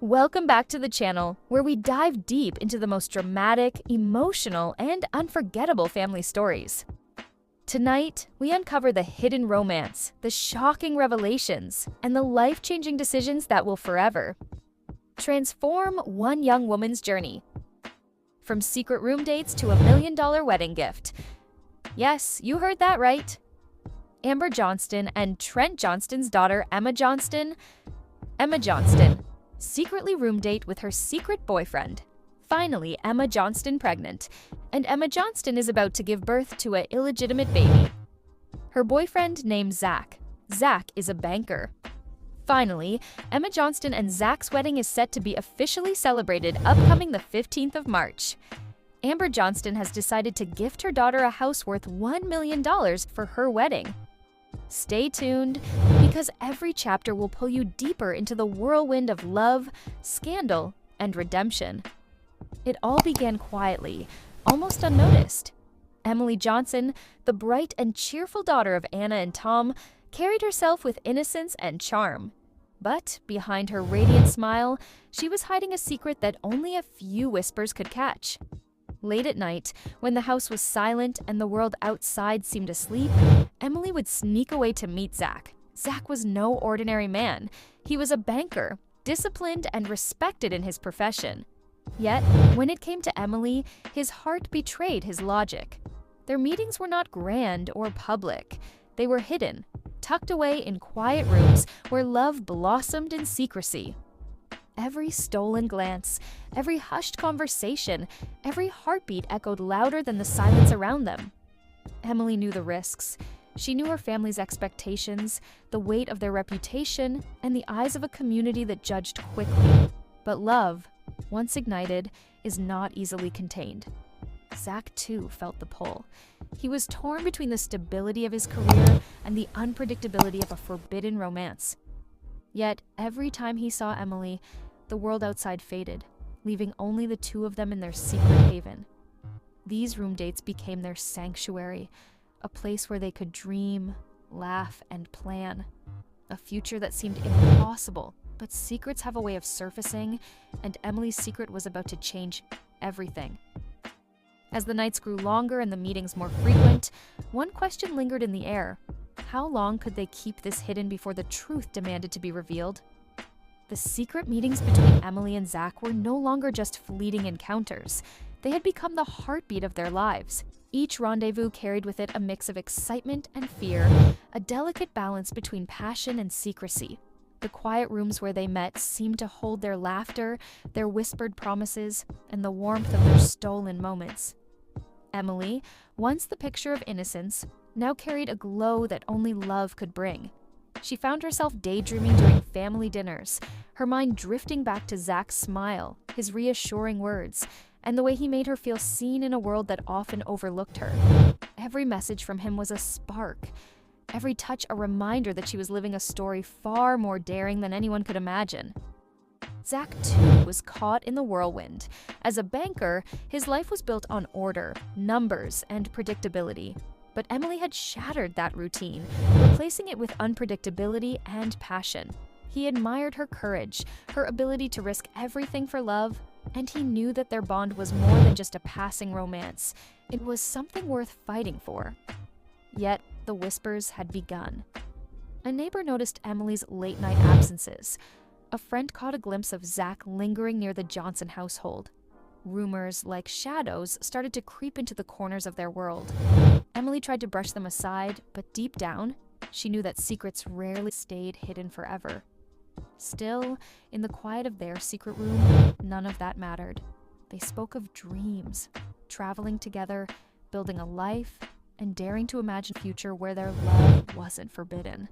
Welcome back to the channel, where we dive deep into the most dramatic, emotional, and unforgettable family stories. Tonight, we uncover the hidden romance, the shocking revelations, and the life-changing decisions that will forever transform one young woman's journey. From secret room dates to a $1 million wedding gift. Yes, you heard that right. Amber Johnston and Trent Johnston's daughter, Emma Johnston, secretly room date with her secret boyfriend. Finally, Emma Johnston pregnant, and Emma Johnston is about to give birth to an illegitimate baby. Her boyfriend named Zach. Zach is a banker. Finally, Emma Johnston and Zach's wedding is set to be officially celebrated upcoming the 15th of March. Amber Johnston has decided to gift her daughter a house worth $1 million for her wedding. Stay tuned, because every chapter will pull you deeper into the whirlwind of love, scandal, and redemption. It all began quietly, almost unnoticed. Emily Johnson, the bright and cheerful daughter of Anna and Tom, carried herself with innocence and charm. But behind her radiant smile, she was hiding a secret that only a few whispers could catch. Late at night, when the house was silent and the world outside seemed asleep, Emily would sneak away to meet Zach. Zach was no ordinary man. He was a banker, disciplined and respected in his profession. Yet, when it came to Emily, his heart betrayed his logic. Their meetings were not grand or public. They were hidden, tucked away in quiet rooms where love blossomed in secrecy. Every stolen glance, every hushed conversation, every heartbeat echoed louder than the silence around them. Emily knew the risks. She knew her family's expectations, the weight of their reputation, and the eyes of a community that judged quickly. But love, once ignited, is not easily contained. Zach, too, felt the pull. He was torn between the stability of his career and the unpredictability of a forbidden romance. Yet, every time he saw Emily, the world outside faded, leaving only the two of them in their secret haven. These room dates became their sanctuary, a place where they could dream, laugh, and plan. A future that seemed impossible, but secrets have a way of surfacing, and Emily's secret was about to change everything. As the nights grew longer and the meetings more frequent, one question lingered in the air. How long could they keep this hidden before the truth demanded to be revealed? The secret meetings between Emily and Zach were no longer just fleeting encounters. They had become the heartbeat of their lives. Each rendezvous carried with it a mix of excitement and fear, a delicate balance between passion and secrecy. The quiet rooms where they met seemed to hold their laughter, their whispered promises, and the warmth of their stolen moments. Emily, once the picture of innocence, now carried a glow that only love could bring. She found herself daydreaming during family dinners, her mind drifting back to Zach's smile, his reassuring words, and the way he made her feel seen in a world that often overlooked her. Every message from him was a spark, every touch a reminder that she was living a story far more daring than anyone could imagine. Zach, too, was caught in the whirlwind. As a banker, his life was built on order, numbers, and predictability. But Emily had shattered that routine, replacing it with unpredictability and passion. He admired her courage, her ability to risk everything for love, and he knew that their bond was more than just a passing romance. It was something worth fighting for. Yet, the whispers had begun. A neighbor noticed Emily's late-night absences. A friend caught a glimpse of Zach lingering near the Johnson household. Rumors, like shadows, started to creep into the corners of their world. Emily tried to brush them aside, but deep down, she knew that secrets rarely stayed hidden forever. Still, in the quiet of their secret room, none of that mattered. They spoke of dreams, traveling together, building a life, and daring to imagine a future where their love wasn't forbidden.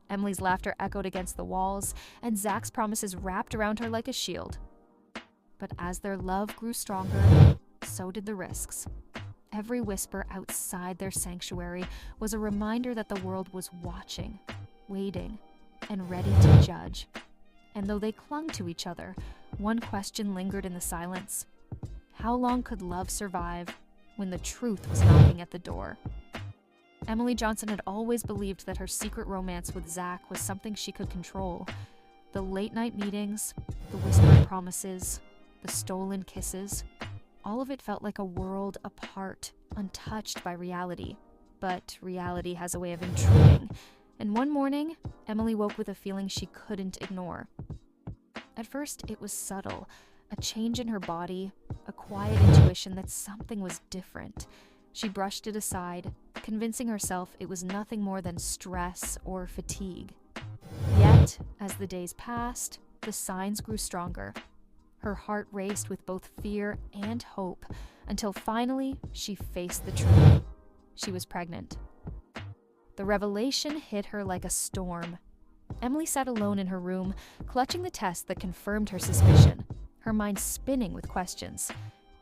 Emily's laughter echoed against the walls, and Zach's promises wrapped around her like a shield. But as their love grew stronger, so did the risks. Every whisper outside their sanctuary was a reminder that the world was watching, waiting, and ready to judge. And though they clung to each other, one question lingered in the silence. How long could love survive when the truth was knocking at the door? Emily Johnson had always believed that her secret romance with Zach was something she could control. The late-night meetings, The whispered promises, the stolen kisses, all of it felt like a world apart, untouched by reality. But reality has a way of intruding, and one morning, Emily woke with a feeling she couldn't ignore. At first, it was subtle, a change in her body, a quiet intuition that something was different. She brushed it aside, convincing herself it was nothing more than stress or fatigue. Yet, as the days passed, the signs grew stronger. Her heart raced with both fear and hope, until finally she faced the truth. She was pregnant. The revelation hit her like a storm. Emily sat alone in her room, clutching the test that confirmed her suspicion, her mind spinning with questions.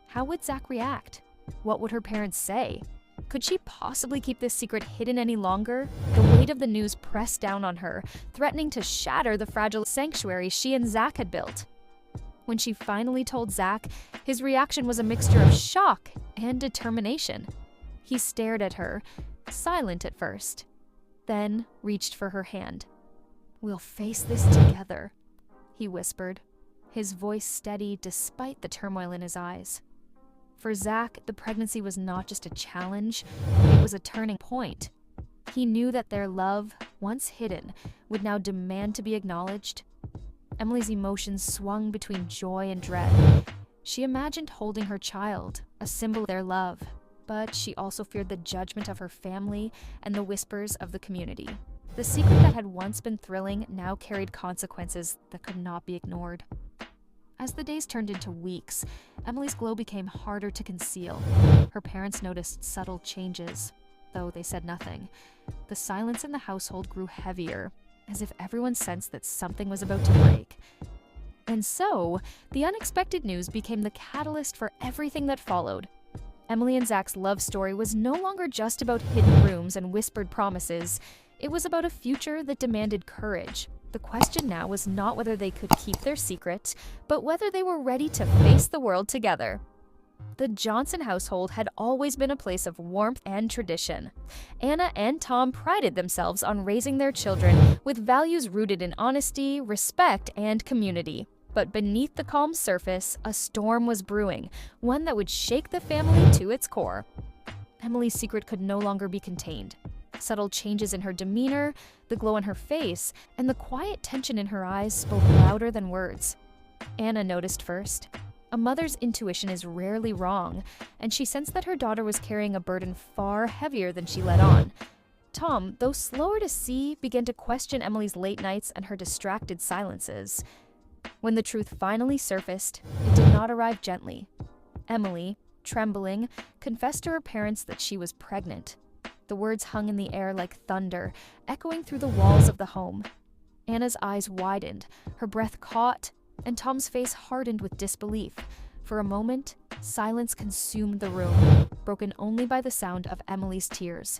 How would Zach react? What would her parents say? Could she possibly keep this secret hidden any longer? The weight of the news pressed down on her, threatening to shatter the fragile sanctuary she and Zach had built. When she finally told Zach, his reaction was a mixture of shock and determination. He stared at her, silent at first, then reached for her hand. "We'll face this together," he whispered, his voice steady despite the turmoil in his eyes. For Zach, the pregnancy was not just a challenge, it was a turning point. He knew that their love, once hidden, would now demand to be acknowledged. Emily's emotions swung between joy and dread. She imagined holding her child, a symbol of their love, but she also feared the judgment of her family and the whispers of the community. The secret that had once been thrilling now carried consequences that could not be ignored. As the days turned into weeks, Emily's glow became harder to conceal. Her parents noticed subtle changes, though they said nothing. The silence in the household grew heavier, as if everyone sensed that something was about to break. And so, the unexpected news became the catalyst for everything that followed. Emily and Zach's love story was no longer just about hidden rooms and whispered promises. It was about a future that demanded courage. The question now was not whether they could keep their secret, but whether they were ready to face the world together. The Johnston household had always been a place of warmth and tradition. Anna and Tom prided themselves on raising their children with values rooted in honesty, respect, and community. But beneath the calm surface, a storm was brewing, one that would shake the family to its core. Emily's secret could no longer be contained. Subtle changes in her demeanor, the glow on her face, and the quiet tension in her eyes spoke louder than words. Anna noticed first. A mother's intuition is rarely wrong, and she sensed that her daughter was carrying a burden far heavier than she let on. Tom, though slower to see, began to question Emily's late nights and her distracted silences. When the truth finally surfaced, it did not arrive gently. Emily, trembling, confessed to her parents that she was pregnant. The words hung in the air like thunder, echoing through the walls of the home. Anna's eyes widened, her breath caught, and Tom's face hardened with disbelief. For a moment, silence consumed the room, broken only by the sound of Emily's tears.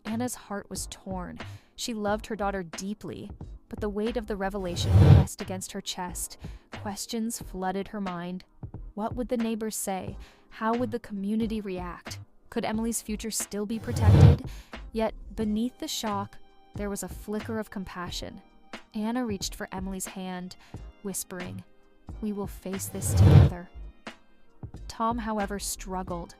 Anna's heart was torn. She loved her daughter deeply, but the weight of the revelation pressed against her chest. Questions flooded her mind. What would the neighbors say? How would the community react? Could Emily's future still be protected? Yet, beneath the shock, there was a flicker of compassion. Anna reached for Emily's hand, whispering, "We will face this together." Tom, however, struggled.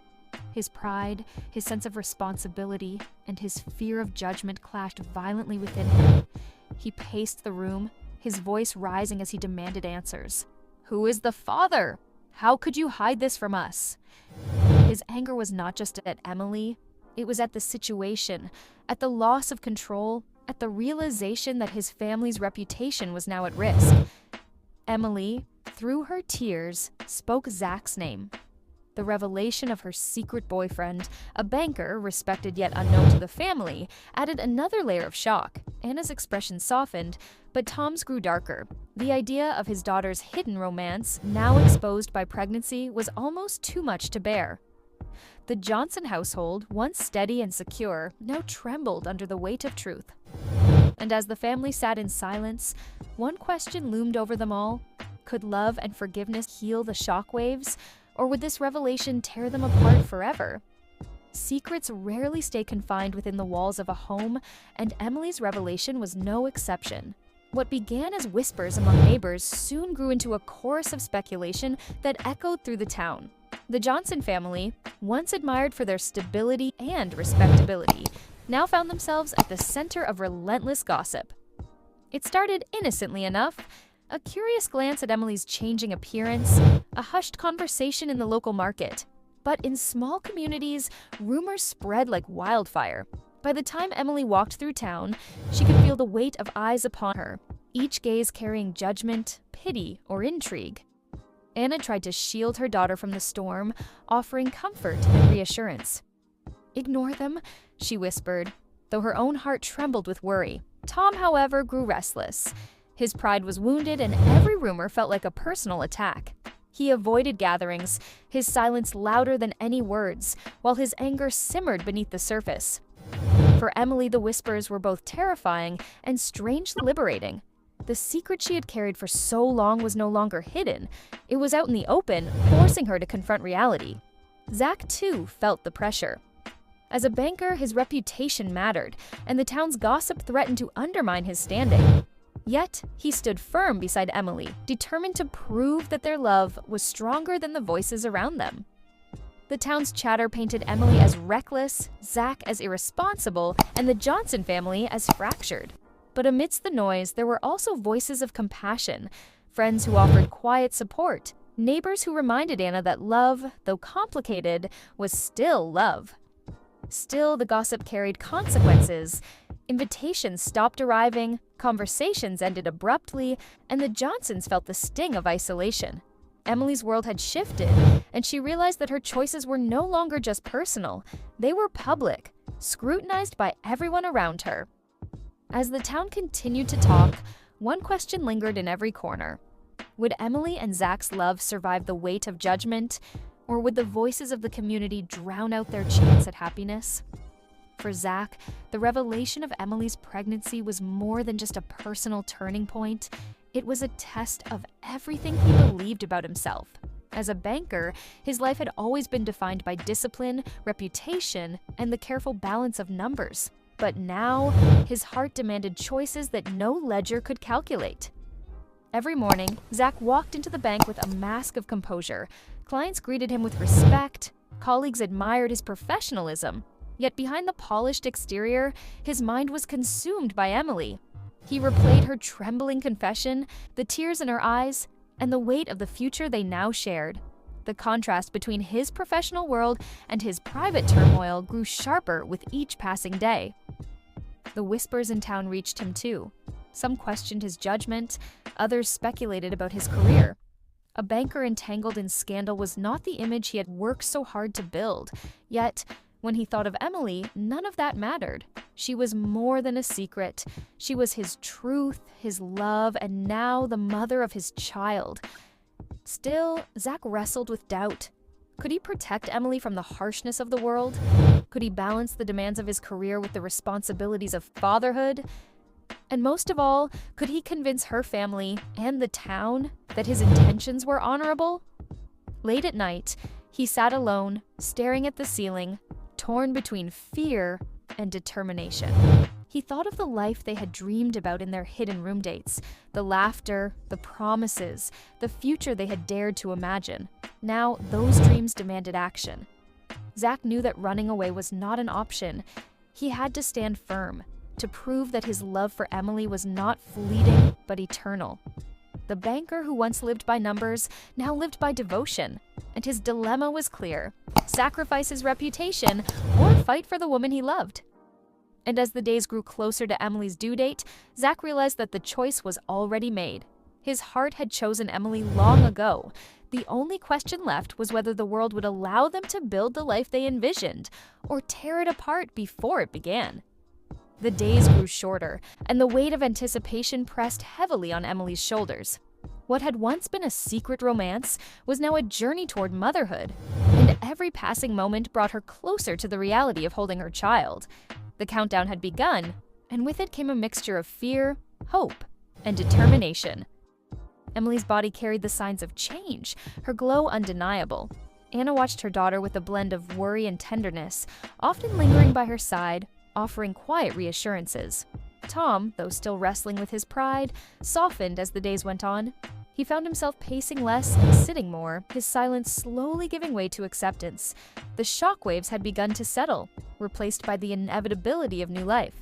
His pride, his sense of responsibility, and his fear of judgment clashed violently within him. He paced the room, his voice rising as he demanded answers. "Who is the father? How could you hide this from us?" His anger was not just at Emily, it was at the situation, at the loss of control, at the realization that his family's reputation was now at risk. Emily, through her tears, spoke Zach's name. The revelation of her secret boyfriend, a banker respected yet unknown to the family, added another layer of shock. Anna's expression softened, but Tom's grew darker. The idea of his daughter's hidden romance, now exposed by pregnancy, was almost too much to bear. The Johnston household, once steady and secure, now trembled under the weight of truth. And as the family sat in silence, one question loomed over them all. Could love and forgiveness heal the shockwaves, or would this revelation tear them apart forever? Secrets rarely stay confined within the walls of a home, and Emily's revelation was no exception. What began as whispers among neighbors soon grew into a chorus of speculation that echoed through the town. The Johnson family, once admired for their stability and respectability, now found themselves at the center of relentless gossip. It started innocently enough: a curious glance at Emily's changing appearance, a hushed conversation in the local market. But in small communities, rumors spread like wildfire. By the time Emily walked through town, she could feel the weight of eyes upon her, each gaze carrying judgment, pity, or intrigue. Anna tried to shield her daughter from the storm, offering comfort and reassurance. "Ignore them," she whispered, though her own heart trembled with worry. Tom, however, grew restless. His pride was wounded, and every rumor felt like a personal attack. He avoided gatherings, his silence louder than any words, while his anger simmered beneath the surface. For Emily, the whispers were both terrifying and strangely liberating. The secret she had carried for so long was no longer hidden. It was out in the open, forcing her to confront reality. Zach, too, felt the pressure. As a banker, his reputation mattered, and the town's gossip threatened to undermine his standing. Yet, he stood firm beside Emily, determined to prove that their love was stronger than the voices around them. The town's chatter painted Emily as reckless, Zach as irresponsible, and the Johnson family as fractured. But amidst the noise, there were also voices of compassion, friends who offered quiet support, neighbors who reminded Anna that love, though complicated, was still love. Still, the gossip carried consequences. Invitations stopped arriving, conversations ended abruptly, and the Johnsons felt the sting of isolation. Emily's world had shifted, and she realized that her choices were no longer just personal. They were public, scrutinized by everyone around her. As the town continued to talk, one question lingered in every corner. Would Emily and Zach's love survive the weight of judgment, or would the voices of the community drown out their chance at happiness? For Zach, the revelation of Emily's pregnancy was more than just a personal turning point. It was a test of everything he believed about himself. As a banker, his life had always been defined by discipline, reputation, and the careful balance of numbers. But now, his heart demanded choices that no ledger could calculate. Every morning, Zach walked into the bank with a mask of composure. Clients greeted him with respect, colleagues admired his professionalism. Yet behind the polished exterior, his mind was consumed by Emily. He replayed her trembling confession, the tears in her eyes, and the weight of the future they now shared. The contrast between his professional world and his private turmoil grew sharper with each passing day. The whispers in town reached him too. Some questioned his judgment, others speculated about his career. A banker entangled in scandal was not the image he had worked so hard to build. Yet, when he thought of Emily, none of that mattered. She was more than a secret. She was his truth, his love, and now the mother of his child. Still, Zach wrestled with doubt. Could he protect Emily from the harshness of the world? Could he balance the demands of his career with the responsibilities of fatherhood? And most of all, could he convince her family and the town that his intentions were honorable? Late at night, he sat alone, staring at the ceiling, torn between fear and determination. He thought of the life they had dreamed about in their hidden room dates, the laughter, the promises, the future they had dared to imagine. Now, those dreams demanded action. Zach knew that running away was not an option. He had to stand firm, to prove that his love for Emily was not fleeting but eternal. The banker who once lived by numbers now lived by devotion, and his dilemma was clear: sacrifice his reputation or fight for the woman he loved. And as the days grew closer to Emily's due date, Zach realized that the choice was already made. His heart had chosen Emily long ago. The only question left was whether the world would allow them to build the life they envisioned, or tear it apart before it began. The days grew shorter, and the weight of anticipation pressed heavily on Emily's shoulders. What had once been a secret romance was now a journey toward motherhood, and every passing moment brought her closer to the reality of holding her child. The countdown had begun, and with it came a mixture of fear, hope, and determination. Emily's body carried the signs of change, her glow undeniable. Anna watched her daughter with a blend of worry and tenderness, often lingering by her side, offering quiet reassurances. Tom, though still wrestling with his pride, softened as the days went on. He found himself pacing less and sitting more, his silence slowly giving way to acceptance. The shockwaves had begun to settle, replaced by the inevitability of new life.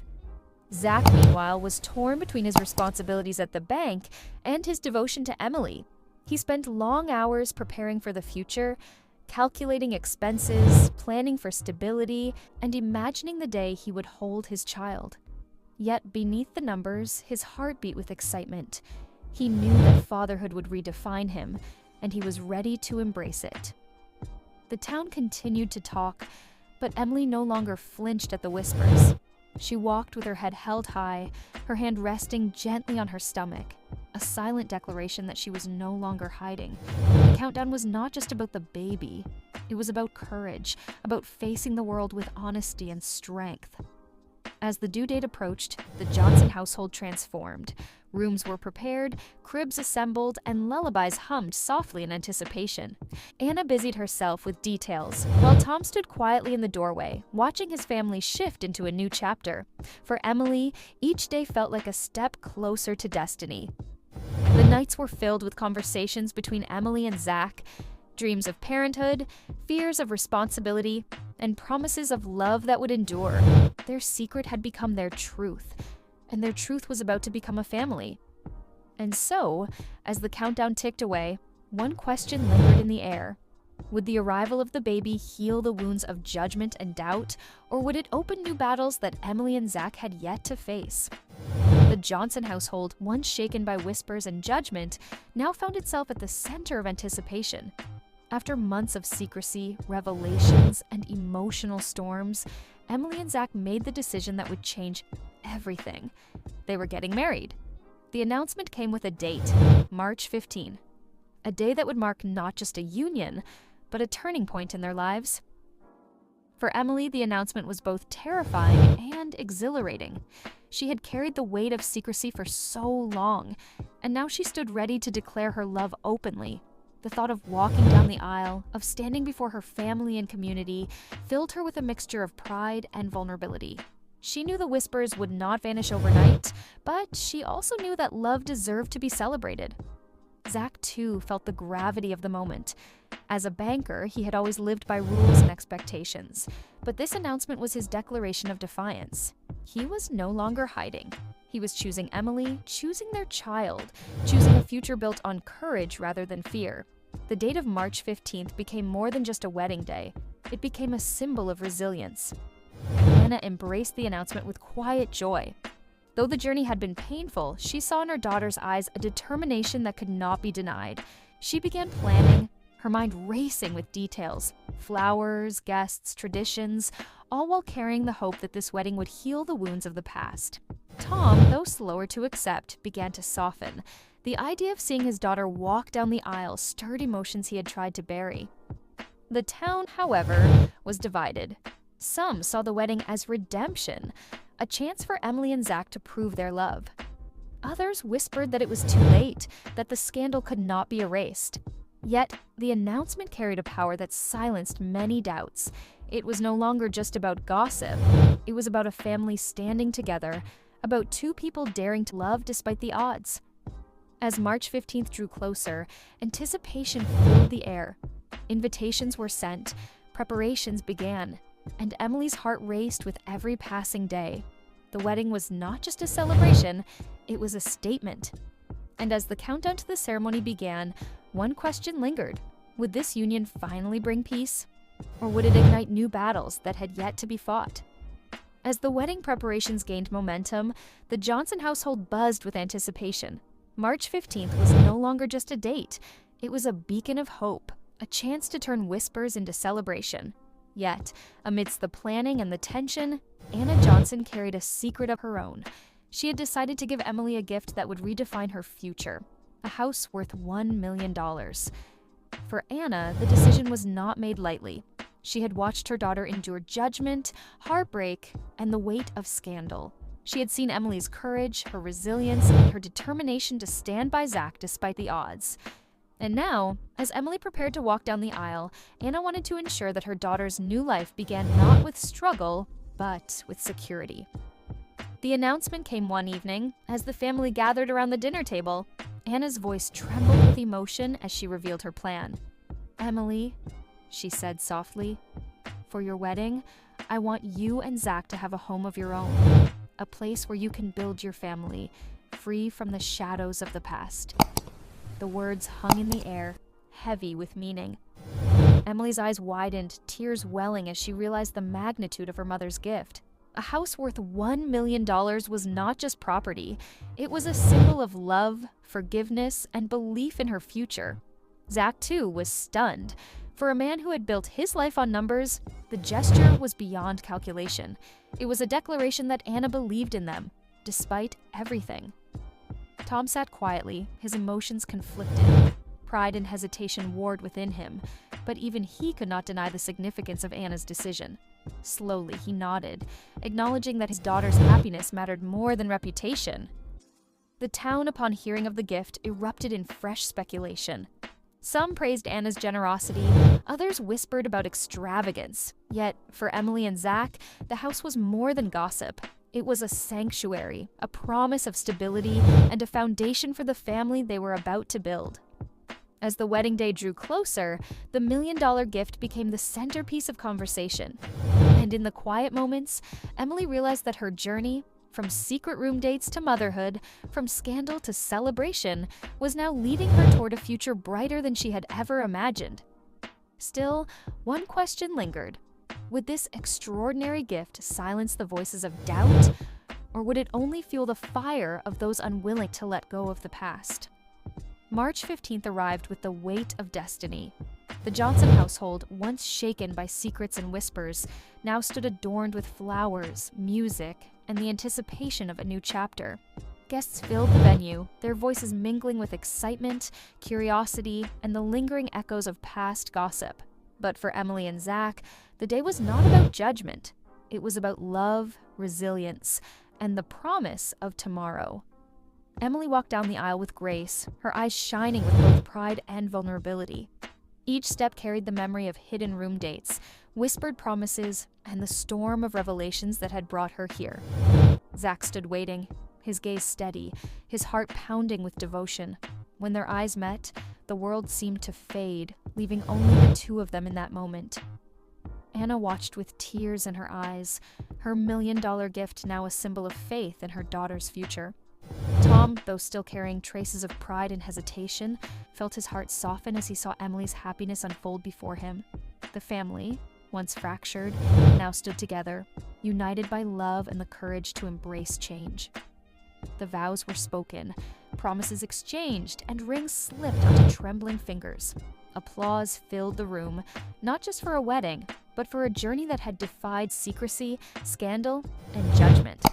Zach, meanwhile, was torn between his responsibilities at the bank and his devotion to Emily. He spent long hours preparing for the future, calculating expenses, planning for stability, and imagining the day he would hold his child. Yet beneath the numbers, his heart beat with excitement. He knew that fatherhood would redefine him, and he was ready to embrace it. The town continued to talk, but Emily no longer flinched at the whispers. She walked with her head held high, her hand resting gently on her stomach, a silent declaration that she was no longer hiding. The countdown was not just about the baby. It was about courage, about facing the world with honesty and strength. As the due date approached, the Johnston household transformed. Rooms were prepared, cribs assembled, and lullabies hummed softly in anticipation. Anna busied herself with details, while Tom stood quietly in the doorway, watching his family shift into a new chapter. For Emily, each day felt like a step closer to destiny. The nights were filled with conversations between Emily and Zach, dreams of parenthood, fears of responsibility, and promises of love that would endure. Their secret had become their truth, and their truth was about to become a family. And so, as the countdown ticked away, one question lingered in the air. Would the arrival of the baby heal the wounds of judgment and doubt, or would it open new battles that Emily and Zach had yet to face? The Johnston household, once shaken by whispers and judgment, now found itself at the center of anticipation. After months of secrecy, revelations, and emotional storms, Emily and Zach made the decision that would change everything. They were getting married. The announcement came with a date, March 15, a day that would mark not just a union, but a turning point in their lives. For Emily, the announcement was both terrifying and exhilarating. She had carried the weight of secrecy for so long, and now she stood ready to declare her love openly. The thought of walking down the aisle, of standing before her family and community, filled her with a mixture of pride and vulnerability. She knew the whispers would not vanish overnight, but she also knew that love deserved to be celebrated. Zach, too, felt the gravity of the moment. As a banker, he had always lived by rules and expectations, but this announcement was his declaration of defiance. He was no longer hiding. He was choosing Emily, choosing their child, choosing a future built on courage rather than fear. The date of March 15th became more than just a wedding day. It became a symbol of resilience. Anna embraced the announcement with quiet joy. Though the journey had been painful, she saw in her daughter's eyes a determination that could not be denied. She began planning, her mind racing with details, flowers, guests, traditions, all while carrying the hope that this wedding would heal the wounds of the past. Tom, though slower to accept, began to soften. The idea of seeing his daughter walk down the aisle stirred emotions he had tried to bury. The town, however, was divided. Some saw the wedding as redemption, a chance for Emily and Zach to prove their love. Others whispered that it was too late, that the scandal could not be erased. Yet, the announcement carried a power that silenced many doubts. It was no longer just about gossip. It was about a family standing together, about two people daring to love despite the odds. As March 15th drew closer, anticipation filled the air. Invitations were sent, preparations began, and Emily's heart raced with every passing day. The wedding was not just a celebration, it was a statement. And as the countdown to the ceremony began, one question lingered. Would this union finally bring peace? Or would it ignite new battles that had yet to be fought? As the wedding preparations gained momentum, the Johnston household buzzed with anticipation. March 15th was no longer just a date. It was a beacon of hope, a chance to turn whispers into celebration. Yet, amidst the planning and the tension, Anna Johnston carried a secret of her own. She had decided to give Emily a gift that would redefine her future, a house worth $1 million. For Anna, the decision was not made lightly. She had watched her daughter endure judgment, heartbreak, and the weight of scandal. She had seen Emily's courage, her resilience, and her determination to stand by Zach despite the odds. And now, as Emily prepared to walk down the aisle, Anna wanted to ensure that her daughter's new life began not with struggle, but with security. The announcement came one evening as the family gathered around the dinner table. Anna's voice trembled with emotion as she revealed her plan. "Emily," she said softly, "for your wedding, I want you and Zach to have a home of your own, a place where you can build your family, free from the shadows of the past." The words hung in the air, heavy with meaning. Emily's eyes widened, tears welling as she realized the magnitude of her mother's gift. A house worth $1 million was not just property. It was a symbol of love, forgiveness, and belief in her future. Zach, too, was stunned. For a man who had built his life on numbers, the gesture was beyond calculation. It was a declaration that Anna believed in them, despite everything. Tom sat quietly, his emotions conflicted. Pride and hesitation warred within him, but even he could not deny the significance of Anna's decision. Slowly, he nodded, acknowledging that his daughter's happiness mattered more than reputation. The town, upon hearing of the gift, erupted in fresh speculation. Some praised Anna's generosity, others whispered about extravagance. Yet, for Emily and Zach, the house was more than gossip. It was a sanctuary, a promise of stability, and a foundation for the family they were about to build. As the wedding day drew closer, the $1 million gift became the centerpiece of conversation. And in the quiet moments, Emily realized that her journey, from secret room dates to motherhood, from scandal to celebration, was now leading her toward a future brighter than she had ever imagined. Still, one question lingered. Would this extraordinary gift silence the voices of doubt, or would it only fuel the fire of those unwilling to let go of the past? March 15th arrived with the weight of destiny. The Johnson household, once shaken by secrets and whispers, now stood adorned with flowers, music, and the anticipation of a new chapter. Guests filled the venue, their voices mingling with excitement, curiosity, and the lingering echoes of past gossip. But for Emily and Zach, the day was not about judgment. It was about love, resilience, and the promise of tomorrow. Emily walked down the aisle with grace, her eyes shining with both pride and vulnerability. Each step carried the memory of hidden room dates, whispered promises, and the storm of revelations that had brought her here. Zach stood waiting, his gaze steady, his heart pounding with devotion. When their eyes met, the world seemed to fade, leaving only the two of them in that moment. Anna watched with tears in her eyes, her $1 million gift now a symbol of faith in her daughter's future. Tom, though still carrying traces of pride and hesitation, felt his heart soften as he saw Emily's happiness unfold before him. The family, once fractured, now stood together, united by love and the courage to embrace change. The vows were spoken, promises exchanged, and rings slipped onto trembling fingers. Applause filled the room, not just for a wedding, but for a journey that had defied secrecy, scandal, and judgment.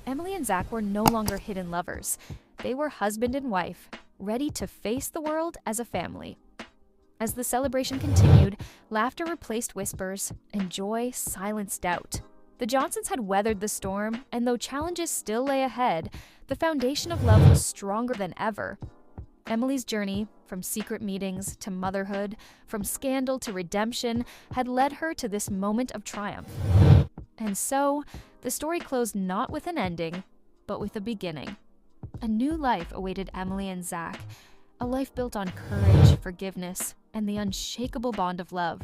Emily and Zach were no longer hidden lovers. They were husband and wife, ready to face the world as a family. As the celebration continued, laughter replaced whispers, and joy silenced doubt. The Johnstons had weathered the storm, and though challenges still lay ahead, the foundation of love was stronger than ever. Emily's journey, from secret meetings to motherhood, from scandal to redemption, had led her to this moment of triumph. And so, the story closed not with an ending, but with a beginning. A new life awaited Emily and Zach, a life built on courage, forgiveness, and the unshakable bond of love.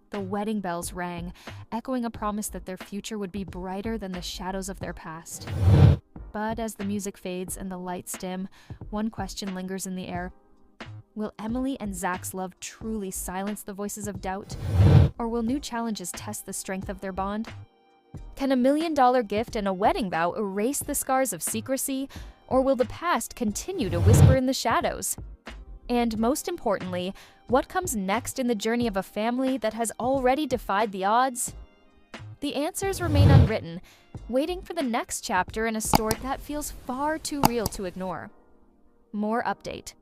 The wedding bells rang, echoing a promise that their future would be brighter than the shadows of their past. But as the music fades and the lights dim, one question lingers in the air. Will Emily and Zach's love truly silence the voices of doubt, or will new challenges test the strength of their bond? Can a $1 million gift and a wedding vow erase the scars of secrecy, or will the past continue to whisper in the shadows? And most importantly, what comes next in the journey of a family that has already defied the odds? The answers remain unwritten, waiting for the next chapter in a story that feels far too real to ignore. More update.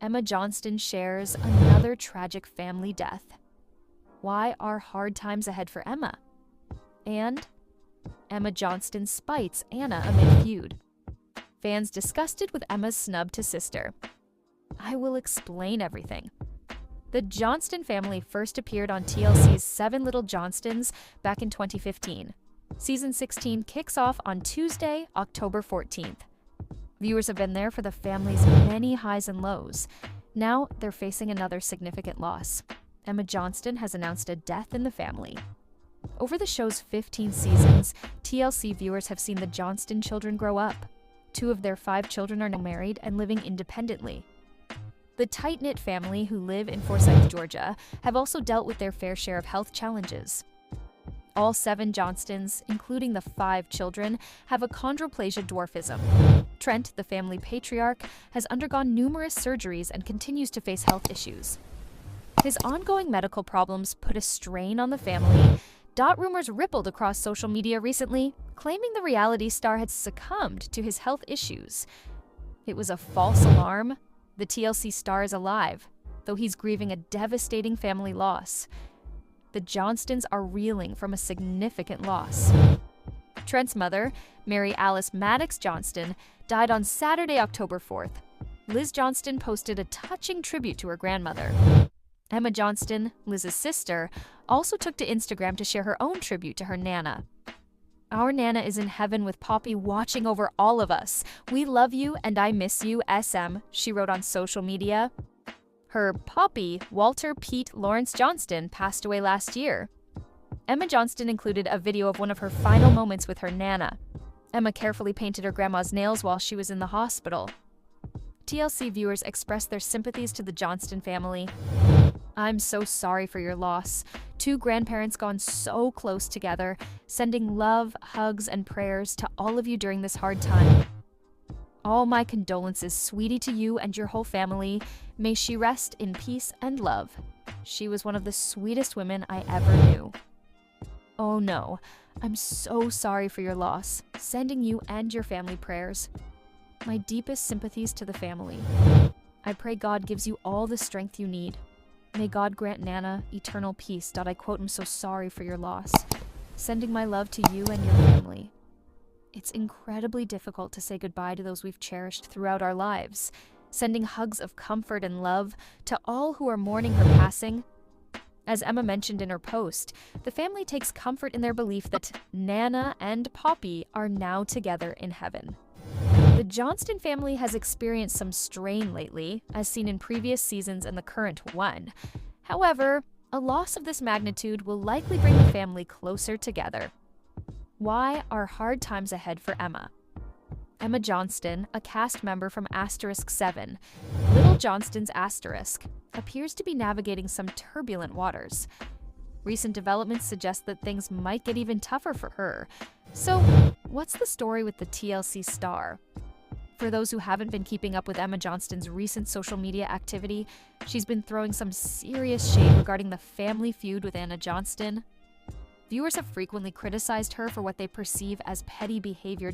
Emma Johnston shares another tragic family death. Why are hard times ahead for Emma? And Emma Johnston spites Anna amid feud. Fans disgusted with Emma's snub to sister. I will explain everything. The Johnston family first appeared on TLC's 7 Little Johnstons back in 2015. Season 16 kicks off on Tuesday, October 14th. Viewers have been there for the family's many highs and lows. Now they're facing another significant loss. Emma Johnston has announced a death in the family. Over the show's 15 seasons, TLC viewers have seen the Johnston children grow up. 2 of their 5 children are now married and living independently. The tight-knit family who live in Forsyth, Georgia, have also dealt with their fair share of health challenges. All 7 Johnstons, including the 5 children, have achondroplasia dwarfism. Trent, the family patriarch, has undergone numerous surgeries and continues to face health issues. His ongoing medical problems put a strain on the family. Rumors rippled across social media recently, claiming the reality star had succumbed to his health issues. It was a false alarm. The TLC star is alive, though he's grieving a devastating family loss. The Johnstons are reeling from a significant loss. Trent's mother, Mary Alice Maddox Johnston, died on Saturday, October 4th. Liz Johnston posted a touching tribute to her grandmother. Emma Johnston, Liz's sister, also took to Instagram to share her own tribute to her Nana. "Our Nana is in heaven with Poppy watching over all of us. We love you and I miss you, SM," she wrote on social media. Her Poppy, Walter Pete Lawrence Johnston, passed away last year. Emma Johnston included a video of one of her final moments with her Nana. Emma carefully painted her grandma's nails while she was in the hospital. TLC viewers expressed their sympathies to the Johnston family. "I'm so sorry for your loss. 2 grandparents gone so close together, sending love, hugs, and prayers to all of you during this hard time. All my condolences, sweetie, to you and your whole family. May she rest in peace and love. She was one of the sweetest women I ever knew. Oh no, I'm so sorry for your loss. Sending you and your family prayers. My deepest sympathies to the family. I pray God gives you all the strength you need. May God grant Nana eternal peace. I quote, I'm so sorry for your loss. Sending my love to you and your family." It's incredibly difficult to say goodbye to those we've cherished throughout our lives. Sending hugs of comfort and love to all who are mourning her passing. As Emma mentioned in her post, the family takes comfort in their belief that Nana and Poppy are now together in heaven. The Johnston family has experienced some strain lately, as seen in previous seasons and the current one. However, a loss of this magnitude will likely bring the family closer together. Why are hard times ahead for Emma? Emma Johnston, a cast member from *7, Little Johnston's *, appears to be navigating some turbulent waters. Recent developments suggest that things might get even tougher for her. So, what's the story with the TLC star? For those who haven't been keeping up with Emma Johnston's recent social media activity, she's been throwing some serious shade regarding the family feud with Anna Johnston. Viewers have frequently criticized her for what they perceive as petty behavior.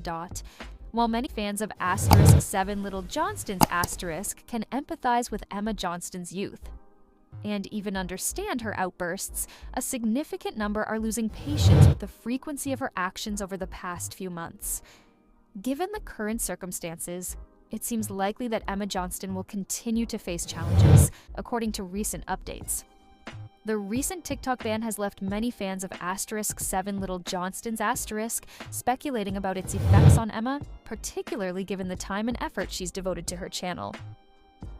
While many fans of *7 Little Johnston's * can empathize with Emma Johnston's youth and even understand her outbursts, a significant number are losing patience with the frequency of her actions over the past few months. Given the current circumstances, it seems likely that Emma Johnston will continue to face challenges, according to recent updates. The recent TikTok ban has left many fans of *7 Little Johnston's * speculating about its effects on Emma, particularly given the time and effort she's devoted to her channel.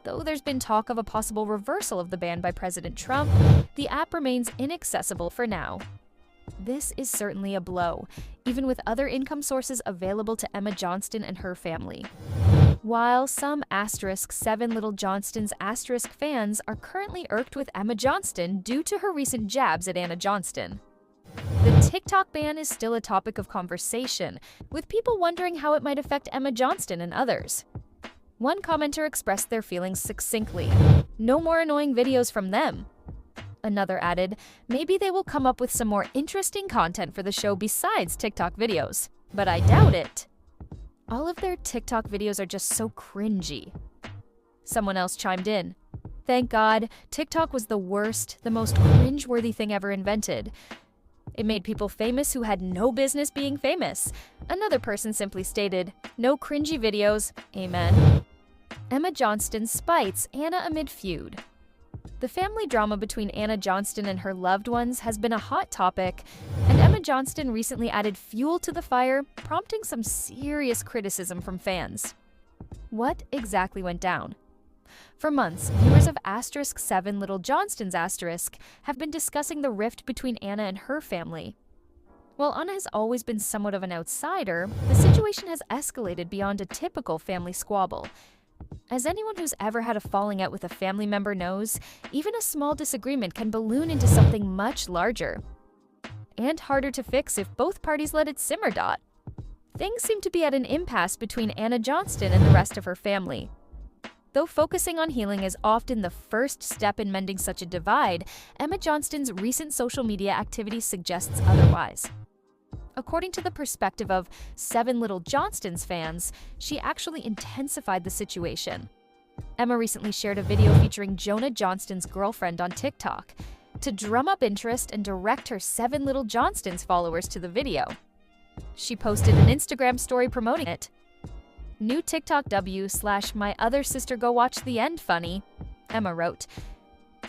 Though there's been talk of a possible reversal of the ban by President Trump, the app remains inaccessible for now. This is certainly a blow, even with other income sources available to Emma Johnston and her family. While some *7 Little Johnston's * fans are currently irked with Emma Johnston due to her recent jabs at Anna Johnston. The TikTok ban is still a topic of conversation, with people wondering how it might affect Emma Johnston and others. One commenter expressed their feelings succinctly. "No more annoying videos from them." Another added, "Maybe they will come up with some more interesting content for the show besides TikTok videos, but I doubt it. All of their TikTok videos are just so cringy." Someone else chimed in, "Thank God, TikTok was the worst, the most cringe-worthy thing ever invented. It made people famous who had no business being famous." Another person simply stated, "No cringy videos, amen." Emma Johnston spites Anna amid feud. The family drama between Anna Johnston and her loved ones has been a hot topic, and Emma Emma Johnston recently added fuel to the fire, prompting some serious criticism from fans. What exactly went down? For months, viewers of *7 Little Johnstons* have been discussing the rift between Anna and her family. While Anna has always been somewhat of an outsider, the situation has escalated beyond a typical family squabble. As anyone who's ever had a falling out with a family member knows, even a small disagreement can balloon into something much larger. And harder to fix if both parties let it simmer. Things seem to be at an impasse between Anna Johnston and the rest of her family. Though focusing on healing is often the first step in mending such a divide, Emma Johnston's recent social media activity suggests otherwise. According to the perspective of 7 Little Johnstons fans, she actually intensified the situation. Emma recently shared a video featuring Jonah Johnston's girlfriend on TikTok to drum up interest and direct her 7 Little Johnstons followers to the video. She posted an Instagram story promoting it. "New TikTok W/my other sister go watch the end funny," Emma wrote.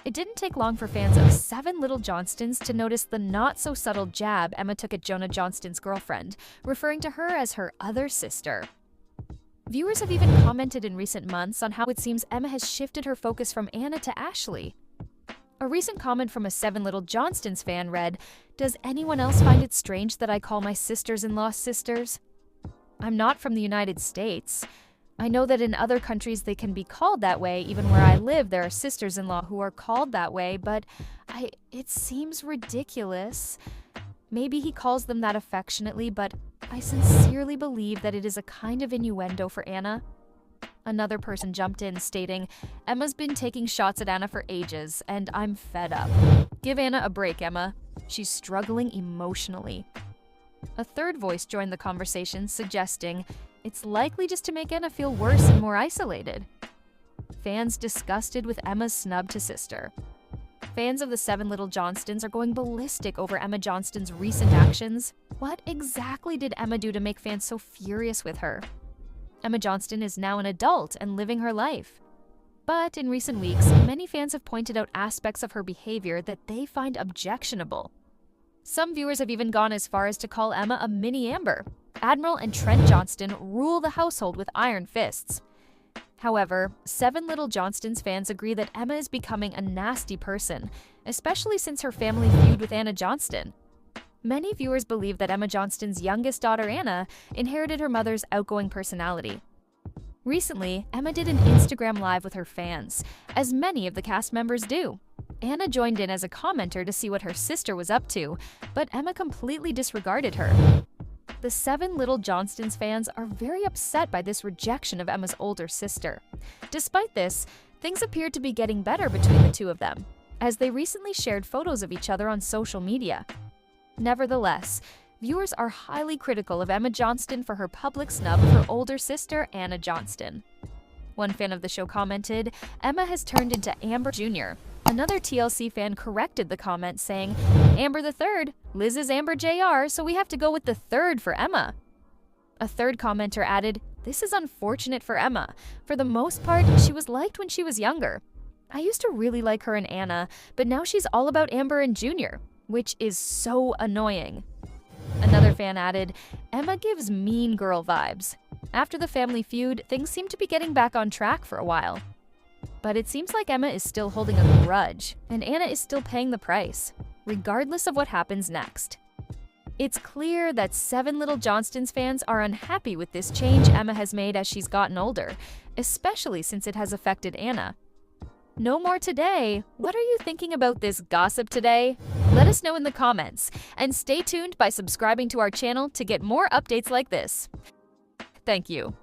It didn't take long for fans of 7 Little Johnstons to notice the not-so-subtle jab Emma took at Jonah Johnston's girlfriend, referring to her as her other sister. Viewers have even commented in recent months on how it seems Emma has shifted her focus from Anna to Ashley. A recent comment from a 7 Little Johnstons fan read, "Does anyone else find it strange that I call my sisters-in-law sisters? I'm not from the United States. I know that in other countries they can be called that way. Even where I live, there are sisters-in-law who are called that way, but it seems ridiculous. Maybe he calls them that affectionately, but I sincerely believe that it is a kind of innuendo for Anna." Another person jumped in, stating, "Emma's been taking shots at Anna for ages, and I'm fed up. Give Anna a break, Emma. She's struggling emotionally." A third voice joined the conversation, suggesting, "It's likely just to make Anna feel worse and more isolated." Fans disgusted with Emma's snub to sister. Fans of the 7 Little Johnstons are going ballistic over Emma Johnston's recent actions. What exactly did Emma do to make fans so furious with her? Emma Johnston is now an adult and living her life. But in recent weeks, many fans have pointed out aspects of her behavior that they find objectionable. Some viewers have even gone as far as to call Emma a mini Amber. Admiral and Trent Johnston rule the household with iron fists. However, 7 Little Johnstons fans agree that Emma is becoming a nasty person, especially since her family feud with Anna Johnston. Many viewers believe that Emma Johnston's youngest daughter, Anna, inherited her mother's outgoing personality. Recently, Emma did an Instagram Live with her fans, as many of the cast members do. Anna joined in as a commenter to see what her sister was up to, but Emma completely disregarded her. The 7 Little Johnstons fans are very upset by this rejection of Emma's older sister. Despite this, things appear to be getting better between the two of them, as they recently shared photos of each other on social media. Nevertheless, viewers are highly critical of Emma Johnston for her public snub of her older sister, Anna Johnston. One fan of the show commented, "Emma has turned into Amber Jr." Another TLC fan corrected the comment, saying, "Amber the third, Liz is Amber JR, so we have to go with the third for Emma." A third commenter added, "This is unfortunate for Emma. For the most part, she was liked when she was younger. I used to really like her and Anna, but now she's all about Amber and Junior, which is so annoying." Another fan added, "Emma gives mean girl vibes. After the family feud, things seem to be getting back on track for a while. But it seems like Emma is still holding a grudge, and Anna is still paying the price, regardless of what happens next." It's clear that 7 Little Johnstons fans are unhappy with this change Emma has made as she's gotten older, especially since it has affected Anna. No more today. What are you thinking about this gossip today? Let us know in the comments, and stay tuned by subscribing to our channel to get more updates like this. Thank you.